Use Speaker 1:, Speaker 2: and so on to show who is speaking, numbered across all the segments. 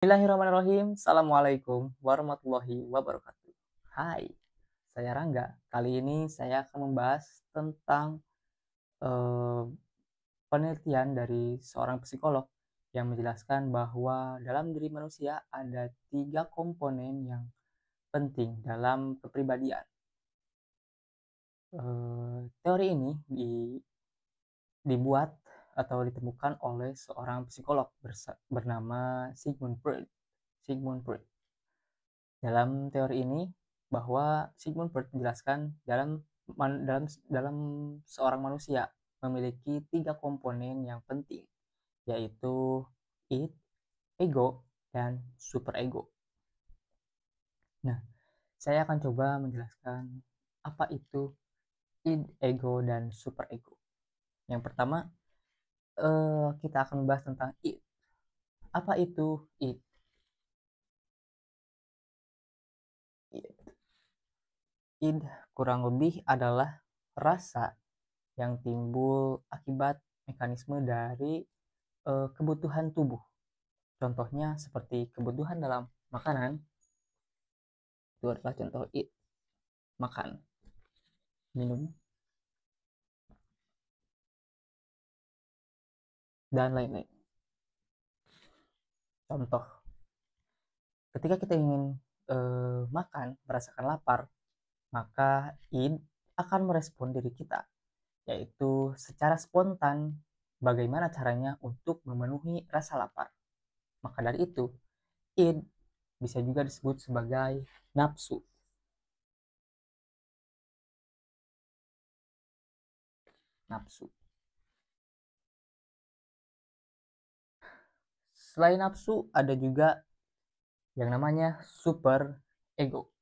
Speaker 1: Bismillahirrahmanirrahim. Assalamualaikum warahmatullahi wabarakatuh. Hai, saya Rangga. Kali ini saya akan membahas tentang eh, penelitian dari seorang psikolog yang menjelaskan bahwa dalam diri manusia ada 3 komponen yang penting dalam kepribadian. Teori ini dibuat atau ditemukan oleh seorang psikolog bernama Sigmund Freud. Sigmund Freud. Dalam teori ini, bahwa Sigmund Freud menjelaskan dalam seorang manusia memiliki 3 komponen yang penting, yaitu id, ego, dan superego. Nah, saya akan coba menjelaskan apa itu id, ego, dan superego. Yang pertama, kita akan membahas tentang id. Apa itu id? Id kurang lebih adalah rasa yang timbul akibat mekanisme dari kebutuhan tubuh. Contohnya seperti kebutuhan dalam makanan, itu adalah contoh id, makan, minum, dan lain-lain. Contoh, ketika kita ingin makan, merasakan lapar, maka id akan merespon diri kita, yaitu secara spontan bagaimana caranya untuk memenuhi rasa lapar. Maka dari itu, id bisa juga disebut sebagai nafsu. Nafsu. Selain nafsu, ada juga yang namanya super ego.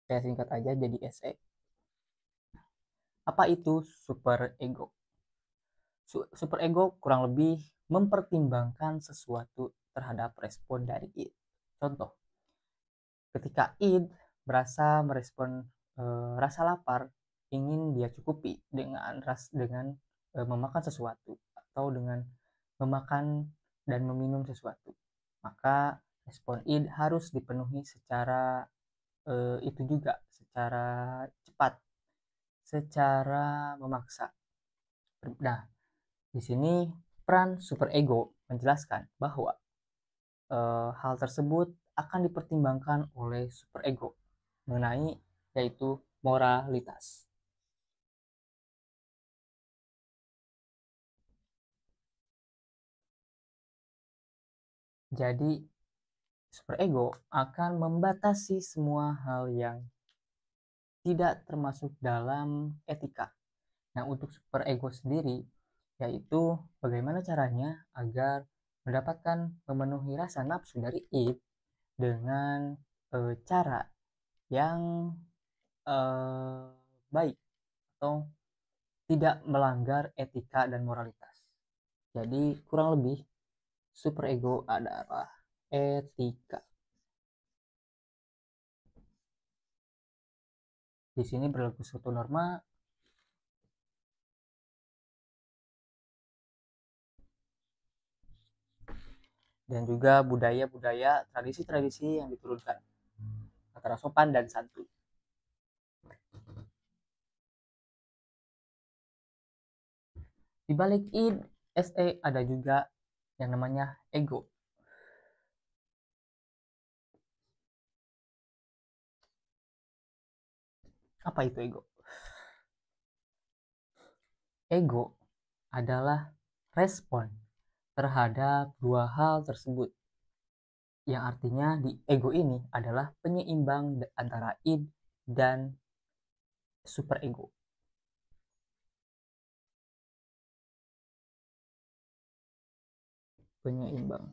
Speaker 1: Saya singkat aja jadi SE. Apa itu super ego? Super ego kurang lebih mempertimbangkan sesuatu terhadap respon dari id. Contoh, ketika id berasa merespon rasa lapar, ingin dia cukupi dengan memakan sesuatu atau dengan memakan dan meminum sesuatu, maka respon id harus dipenuhi secara itu juga secara cepat, secara memaksa. Nah, di sini peran superego menjelaskan bahwa hal tersebut akan dipertimbangkan oleh superego mengenai yaitu moralitas. Jadi superego akan membatasi semua hal yang tidak termasuk dalam etika. Nah, untuk superego sendiri, yaitu bagaimana caranya agar mendapatkan memenuhi rasa nafsu dari id dengan cara yang eh, baik atau tidak melanggar etika dan moralitas. Jadi kurang lebih superego adalah etika. Di sini berlaku suatu norma dan juga budaya-budaya, tradisi-tradisi yang diturunkan antara sopan dan santun. Di balik id, SE ada juga yang namanya ego. Apa itu ego? Ego adalah respon terhadap dua hal tersebut, yang artinya di ego ini adalah penyeimbang antara id dan superego. Penyeimbang.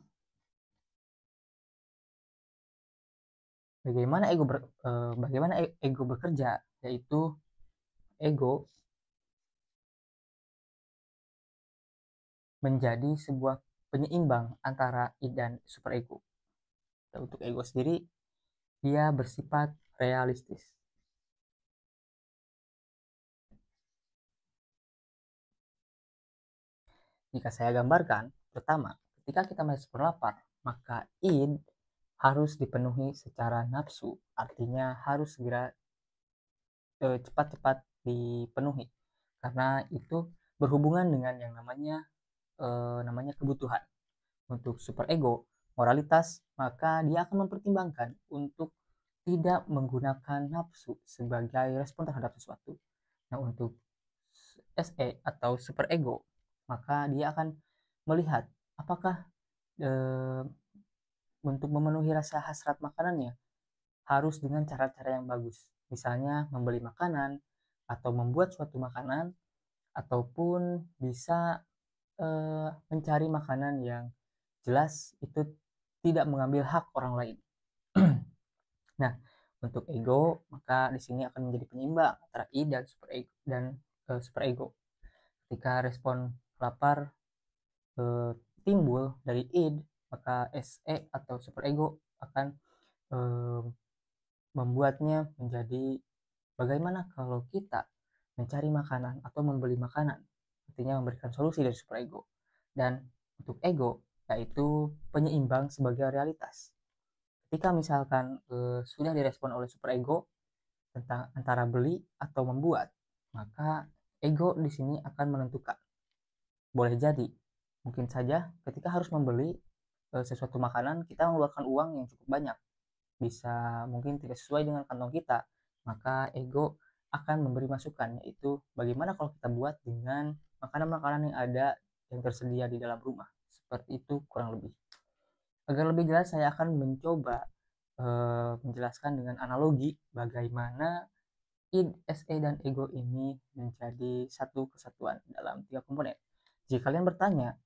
Speaker 1: Bagaimana ego bekerja, yaitu ego menjadi sebuah penyeimbang antara id dan superego. Dan untuk ego sendiri, dia bersifat realistis. Jika saya gambarkan, Pertama, ketika kita merespon lapar, maka id harus dipenuhi secara nafsu, artinya harus segera cepat-cepat dipenuhi, karena itu berhubungan dengan yang namanya kebutuhan. Untuk superego, moralitas, maka dia akan mempertimbangkan untuk tidak menggunakan nafsu sebagai respon terhadap sesuatu. Nah, untuk SE atau superego, maka dia akan melihat apakah eh, untuk memenuhi rasa hasrat makanannya harus dengan cara-cara yang bagus. Misalnya membeli makanan atau membuat suatu makanan ataupun bisa mencari makanan yang jelas itu tidak mengambil hak orang lain. Nah, untuk ego, maka di sini akan menjadi penyimbang antara I dan superego. Ketika respon lapar timbul dari id, maka SE atau superego akan eh, membuatnya menjadi bagaimana kalau kita mencari makanan atau membeli makanan, artinya memberikan solusi dari superego. Dan untuk ego, yaitu penyeimbang sebagai realitas. Ketika misalkan sudah direspon oleh superego tentang antara beli atau membuat, maka ego di sini akan menentukan. Boleh jadi, mungkin saja ketika harus membeli sesuatu makanan, kita mengeluarkan uang yang cukup banyak, bisa mungkin tidak sesuai dengan kantong kita, maka ego akan memberi masukan, yaitu bagaimana kalau kita buat dengan makanan-makanan yang ada yang tersedia di dalam rumah. Seperti itu kurang lebih. Agar lebih jelas, saya akan mencoba menjelaskan dengan analogi bagaimana id, SE, dan ego ini menjadi satu kesatuan dalam tiga komponen. Jika kalian bertanya,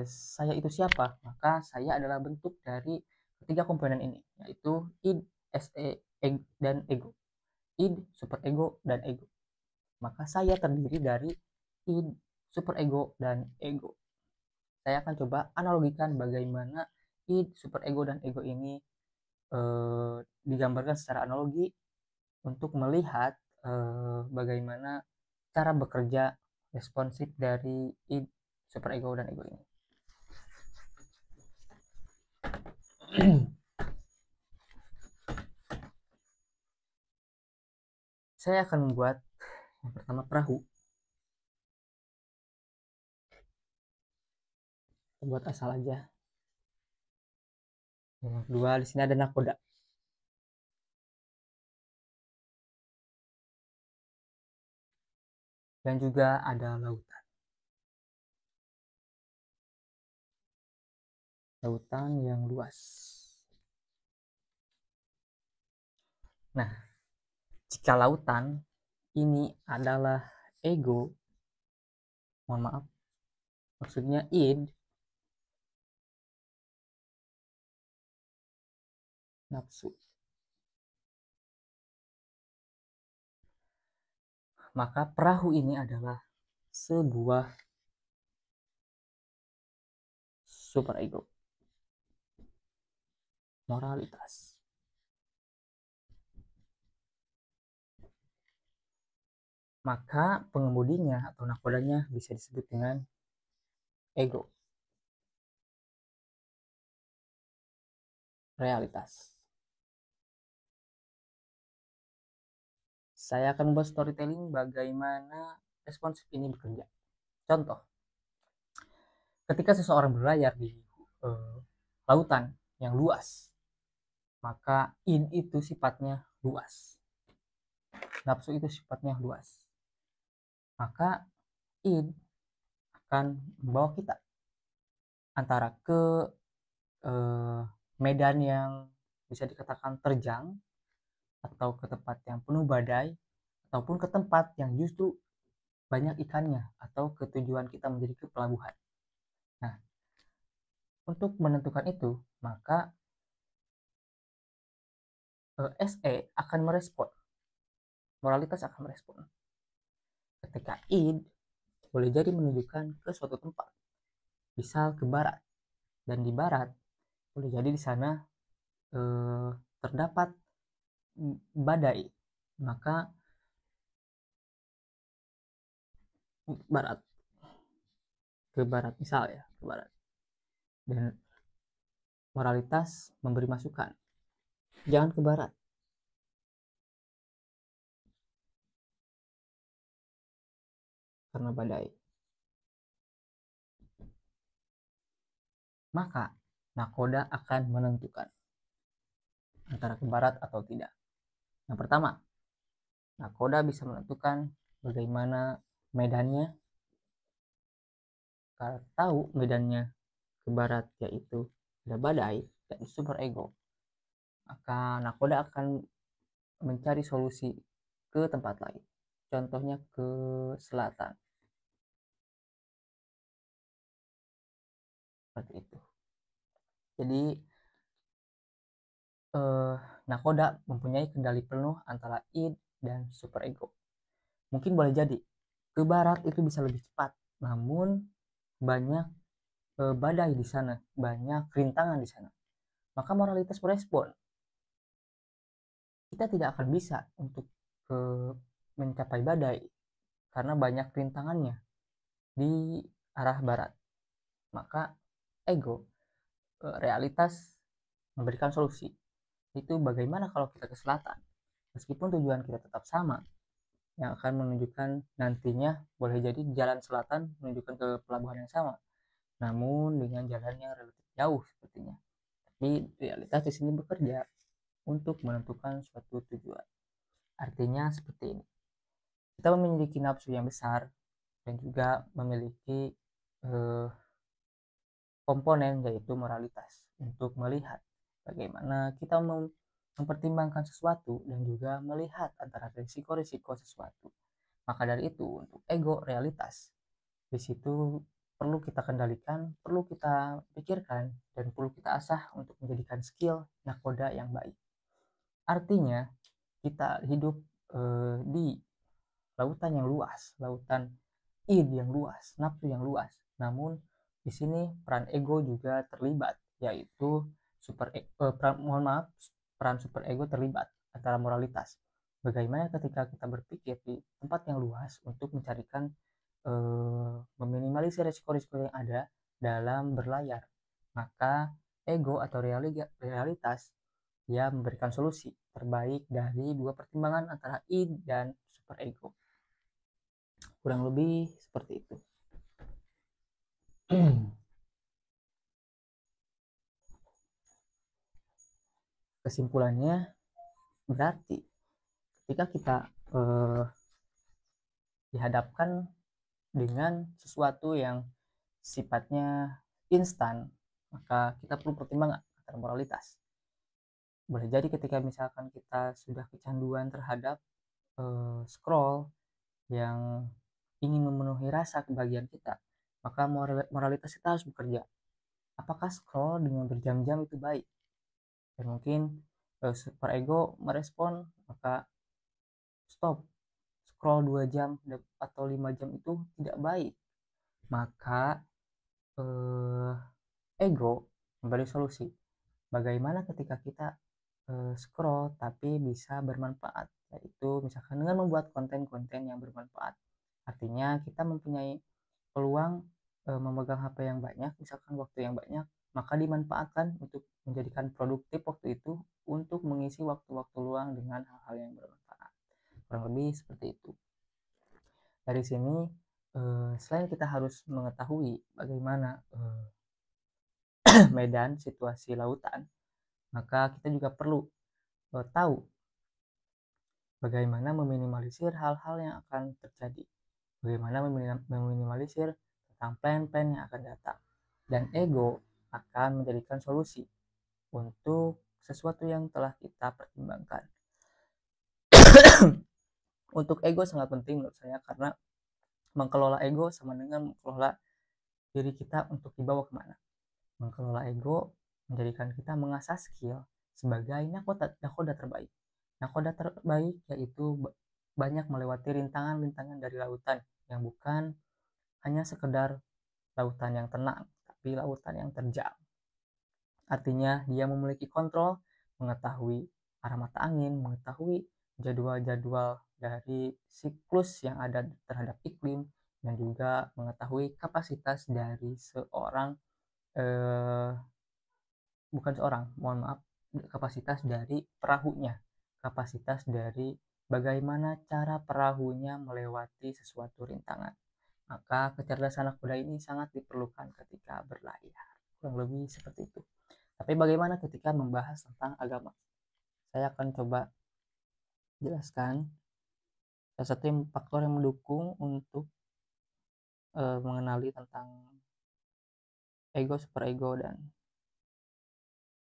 Speaker 1: saya itu siapa? Maka saya adalah bentuk dari ketiga komponen ini, yaitu id, SE, dan ego. Id, superego, dan ego. Maka saya terdiri dari id, superego, dan ego. Saya akan coba analogikan bagaimana id, superego, dan ego ini digambarkan secara analogi untuk melihat bagaimana cara bekerja responsif dari id, superego, dan ego ini. Saya akan membuat yang pertama perahu. Buat asal aja. Yang kedua, di sini ada nakoda. Dan juga ada lautan. Lautan yang luas. Nah, jika lautan ini adalah ego, mohon maaf, maksudnya id, nafsu, maka perahu ini adalah sebuah superego, moralitas. Maka pengemudinya atau nakodanya bisa disebut dengan ego, realitas. Saya akan membuat storytelling bagaimana responsif ini bekerja. Contoh, ketika seseorang berlayar di lautan yang luas, maka id itu sifatnya luas, nafsu itu sifatnya luas, maka id akan membawa kita antara ke medan yang bisa dikatakan terjang, atau ke tempat yang penuh badai, ataupun ke tempat yang justru banyak ikannya, atau ke tujuan kita menjadi ke pelabuhan. Nah, untuk menentukan itu, maka SE akan merespon, moralitas akan merespon. Ketika id boleh jadi menunjukkan ke suatu tempat, misal ke barat, dan di barat boleh jadi di sana terdapat badai, maka barat, ke barat misal ya, ke barat. Dan moralitas memberi masukan, jangan ke barat. Karena badai. Maka nakoda akan menentukan antara ke barat atau tidak. Yang pertama, nakoda bisa menentukan bagaimana medannya. Kalau tahu medannya ke barat yaitu ada badai dan super ego, maka nakoda akan mencari solusi ke tempat lain. Contohnya ke selatan. Seperti itu. Jadi nakoda mempunyai kendali penuh antara id dan super ego. Mungkin boleh jadi ke barat itu bisa lebih cepat, namun banyak badai di sana, banyak rintangan di sana. Maka moralitas merespon. Kita tidak akan bisa untuk mencapai badai karena banyak rintangannya di arah barat. Maka ego, realitas memberikan solusi. Itu bagaimana kalau kita ke selatan? Meskipun tujuan kita tetap sama, yang akan menunjukkan nantinya boleh jadi jalan selatan menunjukkan ke pelabuhan yang sama, namun dengan jalan yang relatif jauh sepertinya. Tapi realitas di sini bekerja untuk menentukan suatu tujuan. Artinya seperti ini. Kita memiliki nafsu yang besar dan juga memiliki komponen yaitu moralitas untuk melihat bagaimana kita mempertimbangkan sesuatu dan juga melihat antara risiko-risiko sesuatu. Maka dari itu untuk ego realitas di situ perlu kita kendalikan, perlu kita pikirkan dan perlu kita asah untuk menjadikan skill nakoda yang baik. Artinya kita hidup di lautan yang luas, lautan id yang luas, nafsu yang luas. Namun di sini peran ego juga terlibat, yaitu peran super ego terlibat antara moralitas. Bagaimana ketika kita berpikir di tempat yang luas untuk mencarikan meminimalisir risiko-risiko yang ada dalam berlayar, maka ego atau realitas dia memberikan solusi terbaik dari dua pertimbangan antara id dan super ego. Kurang lebih seperti itu. Kesimpulannya berarti ketika kita dihadapkan dengan sesuatu yang sifatnya instan, maka kita perlu pertimbangan antara moralitas. Boleh jadi ketika misalkan kita sudah kecanduan terhadap scroll yang ingin memenuhi rasa kebahagiaan kita, maka moralitas kita harus bekerja. Apakah scroll dengan berjam-jam itu baik? Dan mungkin super ego merespon, maka stop, scroll 2 jam atau 5 jam itu tidak baik. Maka ego memberi solusi. Bagaimana ketika kita scroll tapi bisa bermanfaat, yaitu misalkan dengan membuat konten-konten yang bermanfaat. Artinya kita mempunyai peluang memegang HP yang banyak, misalkan waktu yang banyak, maka dimanfaatkan untuk menjadikan produktif waktu itu untuk mengisi waktu-waktu luang dengan hal-hal yang bermanfaat. Kurang lebih seperti itu. Dari sini selain kita harus mengetahui bagaimana medan situasi lautan, maka kita juga perlu tahu bagaimana meminimalisir hal-hal yang akan terjadi, bagaimana meminimalisir tentang plan-plan yang akan datang, dan ego akan menjadikan solusi untuk sesuatu yang telah kita pertimbangkan. Untuk ego sangat penting menurut saya, karena mengelola ego sama dengan mengelola diri kita untuk dibawa kemana. Mengelola ego menjadikan kita mengasah skill sebagai nakoda terbaik. Nakoda terbaik yaitu banyak melewati rintangan-rintangan dari lautan yang bukan hanya sekedar lautan yang tenang, tapi lautan yang terjal. Artinya dia memiliki kontrol, mengetahui arah mata angin, mengetahui jadwal-jadwal dari siklus yang ada terhadap iklim, dan juga mengetahui kapasitas dari seorang eh, bukan seorang, mohon maaf, kapasitas dari perahunya, kapasitas dari bagaimana cara perahunya melewati sesuatu rintangan. Maka kecerdasan anak muda ini sangat diperlukan ketika berlayar. Kurang lebih seperti itu. Tapi bagaimana ketika membahas tentang agama? Saya akan coba jelaskan salah satu faktor yang mendukung untuk mengenali tentang ego, superego, dan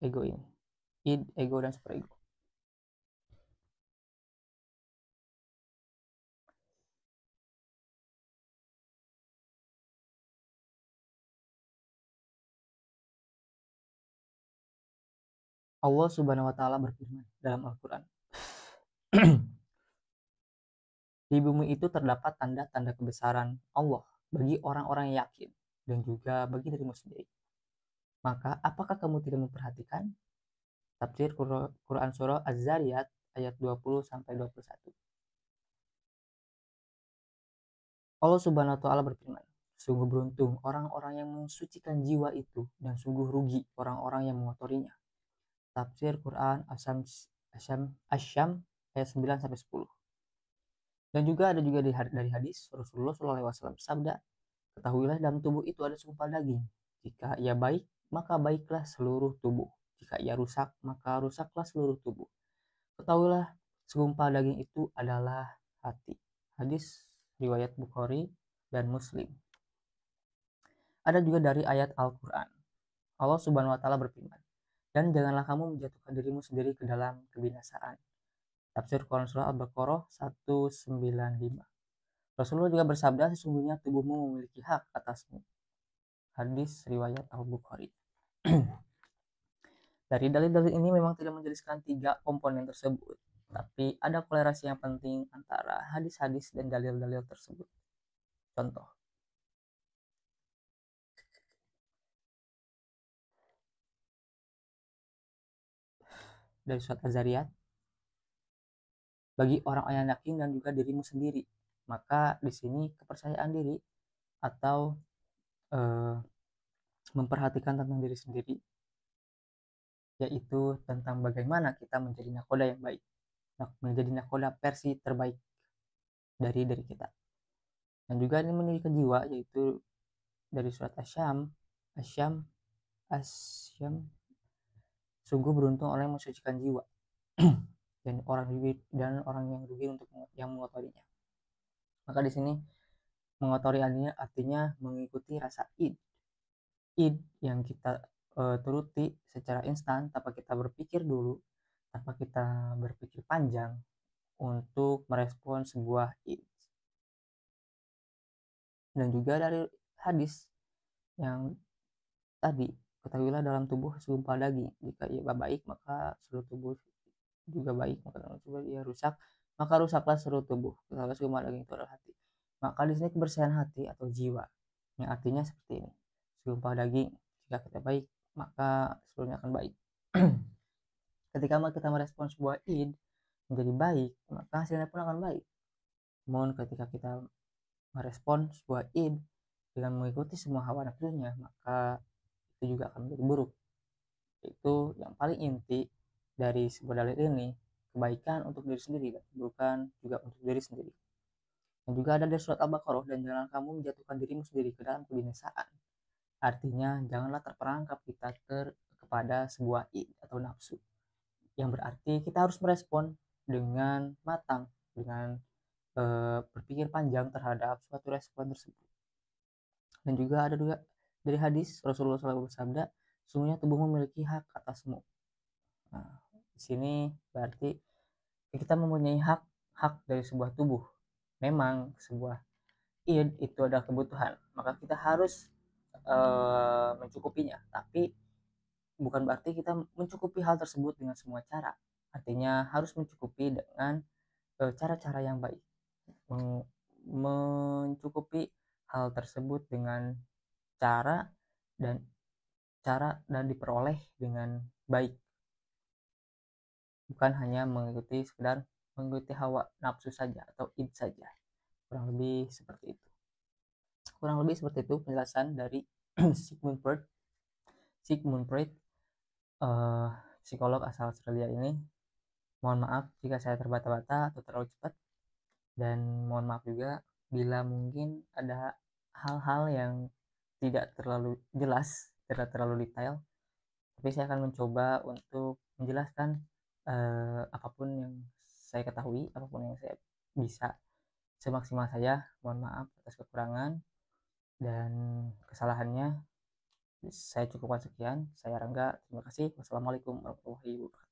Speaker 1: ego ini. Id, ego, dan superego. Allah Subhanahu wa Ta'ala berfirman dalam Al-Quran, di bumi itu terdapat tanda-tanda kebesaran Allah bagi orang-orang yang yakin dan juga bagi dirimu sendiri. Maka apakah kamu tidak memperhatikan? Tafsir Quran Surah Az-Zariyat ayat 20 sampai 21. Allah Subhanahu wa Ta'ala berfirman, sungguh beruntung orang-orang yang mensucikan jiwa itu dan sungguh rugi orang-orang yang mengotorinya. Tafsir Quran Asyam ayat 9 sampai 10. Dan juga ada juga dari hadis Rasulullah SAW bersabda, ketahuilah dalam tubuh itu ada segumpal daging. Jika ia baik, maka baiklah seluruh tubuh. Jika ia rusak, maka rusaklah seluruh tubuh. Ketahuilah segumpal daging itu adalah hati. Hadis riwayat Bukhari dan Muslim. Ada juga dari ayat Al-Quran. Allah Subhanahu wa Ta'ala berfirman, dan janganlah kamu menjatuhkan dirimu sendiri ke dalam kebinasaan. Tafsir Quran Surah Al-Baqarah 195. Rasulullah juga bersabda, sesungguhnya tubuhmu memiliki hak atasmu. Hadis riwayat Al-Bukhari. Dari dalil-dalil ini memang tidak menjelaskan tiga komponen tersebut, tapi ada kolerasi yang penting antara hadis-hadis dan dalil-dalil tersebut. Contoh, dari surat Az-Zariyat, bagi orang yang yakin dan juga dirimu sendiri. Maka di sini kepercayaan diri atau eh, memperhatikan tentang diri sendiri, yaitu tentang bagaimana kita menjadi nakoda yang baik, menjadi nakoda versi terbaik dari kita. Dan juga ini memiliki jiwa, yaitu dari surat Asyam, Asyam, Asyam, sungguh beruntung orang yang mensucikan jiwa dan orang yang rugi untuk yang mengotorinya. Maka di sini mengotori artinya mengikuti rasa id yang kita turuti secara instan tanpa kita berpikir dulu, tanpa kita berpikir panjang untuk merespon sebuah id. Dan juga dari hadis yang tadi, ketahuilah dalam tubuh segumpal daging, jika ia baik maka seluruh tubuh juga baik, maka dalam tubuh ia rusak maka rusaklah seluruh tubuh. Ketahuilah segumpal daging itu adalah hati. Maka di sini kebersihan hati atau jiwa yang artinya seperti ini, segumpal daging, jika kita baik maka seluruhnya akan baik. Ketika kita merespon sebuah id menjadi baik, maka hasilnya pun akan baik. Namun ketika kita merespon sebuah id dengan mengikuti semua hawa nafsunya, maka itu juga akan menjadi buruk. Itu yang paling inti dari sebuah dalil ini, kebaikan untuk diri sendiri dan keburukan juga untuk diri sendiri. Dan juga ada dari surat Al-Baqarah, dan jangan kamu menjatuhkan dirimu sendiri ke dalam kebinasaan. Artinya janganlah terperangkap kita kepada sebuah id atau nafsu, yang berarti kita harus merespon dengan matang, dengan berpikir panjang terhadap suatu respon tersebut. Dan juga ada juga dari hadis Rasulullah SAW bersabda, sungguhnya tubuhmu memiliki hak atasmu. Nah, di sini berarti kita mempunyai hak dari sebuah tubuh. Memang sebuah id itu adalah kebutuhan, maka kita harus mencukupinya. Tapi bukan berarti kita mencukupi hal tersebut dengan semua cara. Artinya harus mencukupi dengan cara-cara yang baik. Mencukupi hal tersebut dengan cara dan diperoleh dengan baik, bukan hanya sekedar mengikuti hawa nafsu saja atau id saja. Kurang lebih seperti itu. Kurang lebih seperti itu penjelasan dari Sigmund Freud. Sigmund Freud, eh, psikolog asal Australia ini. Mohon maaf jika saya terbata-bata atau terlalu cepat, dan mohon maaf juga bila mungkin ada hal-hal yang tidak terlalu jelas, tidak terlalu detail, tapi saya akan mencoba untuk menjelaskan apapun yang saya ketahui, apapun yang saya bisa semaksimal saya. Mohon maaf atas kekurangan dan kesalahannya. Saya cukupkan sekian. Saya Rangga. Terima kasih. Wassalamualaikum warahmatullahi wabarakatuh.